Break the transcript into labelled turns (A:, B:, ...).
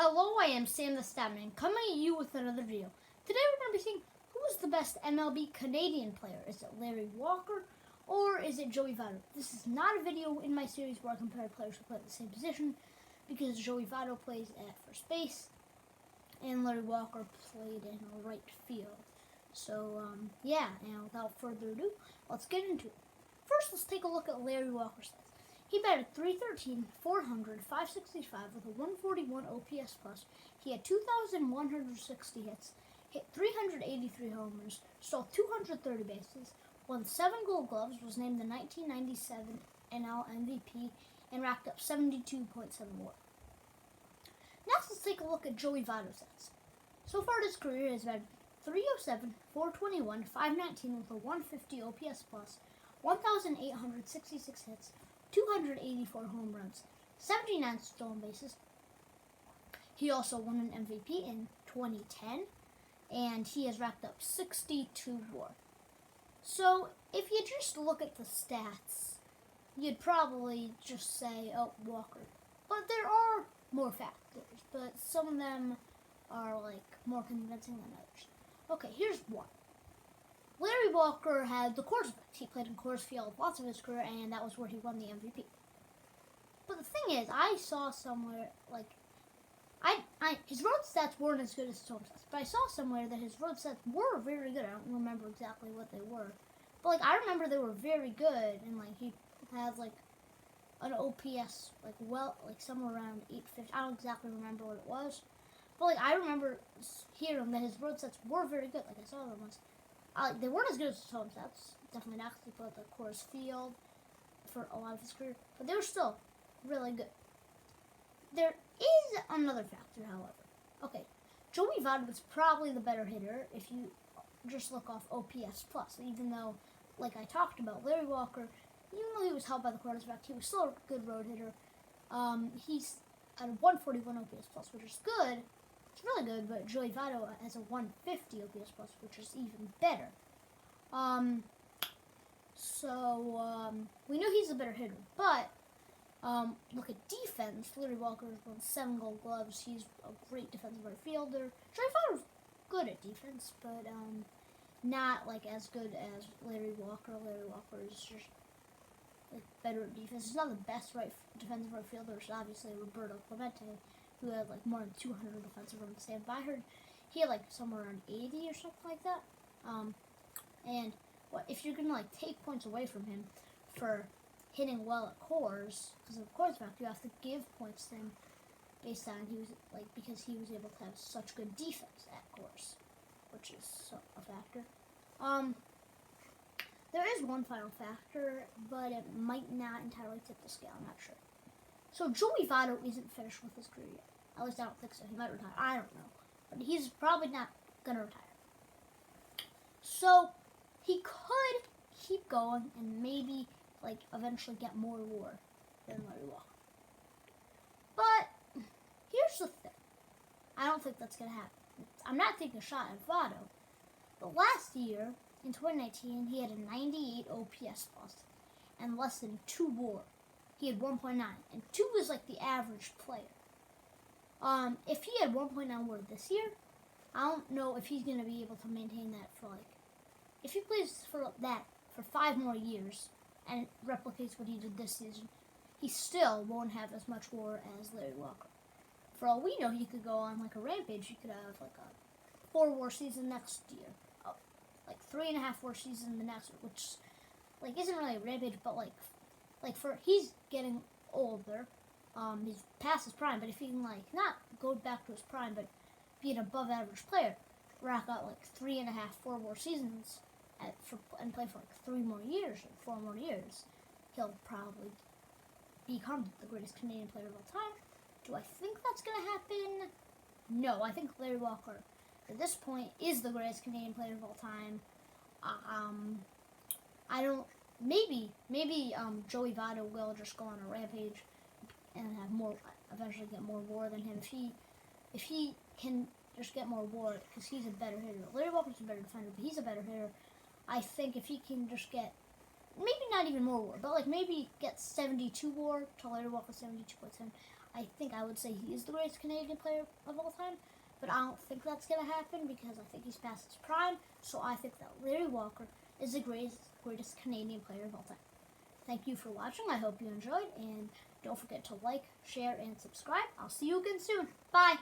A: Hello, I am Sam the Statman, coming at you with another video. Today we're going to be seeing who is the best MLB Canadian player. Is it Larry Walker or is it Joey Votto? This is not a video in my series where I compare players who play at the same position, because Joey Votto plays at first base and Larry Walker played in right field. So, and without further ado, let's get into it. First, let's take a look at Larry Walker's stats. He batted .313, 400, .565 with a 141 OPS plus. He had 2,160 hits, hit 383 homers, stole 230 bases, won 7 Gold Gloves, was named the 1997 NL MVP, and racked up 72.7 WAR. Next, let's take a look at Joey Votto's stats. So far in his career, he has batted .307, 421, .519 with a 150 OPS plus, 1,866 hits, 284 home runs, 79 stolen bases. He also won an MVP in 2010, and he has racked up 62 WAR. So, if you just look at the stats, you'd probably just say, oh, Walker. But there are more factors, but some of them are, more convincing than others. Okay, here's one. Larry Walker had the Coors effect. He played in Coors Field lots of his career, and that was where he won the MVP. But the thing is, I saw somewhere, his road stats weren't as good as his home stats, but I saw somewhere that his road stats were very good. I don't remember exactly what they were, but, I remember they were very good, and, he had, an OPS, somewhere around 850. I don't exactly remember what it was, but, I remember hearing that his road stats were very good. I saw them once. They weren't as good as his home stats. Definitely not, because he played at the Coors Field for a lot of his career, but they were still really good. There is another factor, however. Okay, Joey Votto was probably the better hitter if you just look off OPS plus. Even though, I talked about, Larry Walker, even though he was held by the quarterback, he was still a good road hitter. He's at a 141 OPS plus, which is good. It's really good, but Joey Votto has a 150 OPS plus, which is even better. We know he's a better hitter, but look at defense. Larry Walker has won 7 Gold Gloves. He's a great defensive right fielder. Joey Votto's good at defense, but not as good as Larry Walker. Larry Walker is just better at defense. He's not the best defensive right fielder. It's obviously Roberto Clemente, who had more than 200 defensive runs saved. But I heard he had somewhere around 80 or something like that. And if you're gonna take points away from him for hitting well at Coors, because of the Coors fact, you have to give points to him based on because he was able to have such good defense at Coors, which is a factor. There is one final factor, but it might not entirely tip the scale. I'm not sure. So Joey Votto isn't finished with his career yet. At least I don't think so. He might retire. I don't know. But he's probably not going to retire. So he could keep going and maybe, eventually get more WAR than Larry Walker. But here's the thing. I don't think that's going to happen. I'm not taking a shot at Votto. But last year, in 2019, he had a 98 OPS plus and less than 2 WAR. He had 1.9, and 2 is the average player. If he had 1.9 WAR this year, I don't know if he's going to be able to maintain that for if he plays for that for 5 more years and replicates what he did this season, he still won't have as much WAR as Larry Walker. For all we know, he could go on a rampage. He could have a 4 WAR season next year, 3.5 WAR season the next, which isn't really a rampage, but he's getting older. He's past his prime, but if he can not go back to his prime, but be an above average player, rack out 3.5, 4 more seasons and play for 3 more years or 4 more years, he'll probably become the greatest Canadian player of all time. Do I think that's going to happen? No, I think Larry Walker at this point is the greatest Canadian player of all time. I don't. Maybe Joey Votto will just go on a rampage and have eventually get more WAR than him. If he can just get more WAR, because he's a better hitter. Larry Walker's a better defender, but he's a better hitter. I think if he can just get, maybe not even more WAR, but maybe get 72 WAR to Larry Walker 72.7, I think I would say he is the greatest Canadian player of all time, but I don't think that's going to happen because I think he's past his prime. So I think that Larry Walker is the greatest Canadian player of all time. Thank you for watching. I hope you enjoyed, and don't forget to like, share, and subscribe. I'll see you again soon. Bye!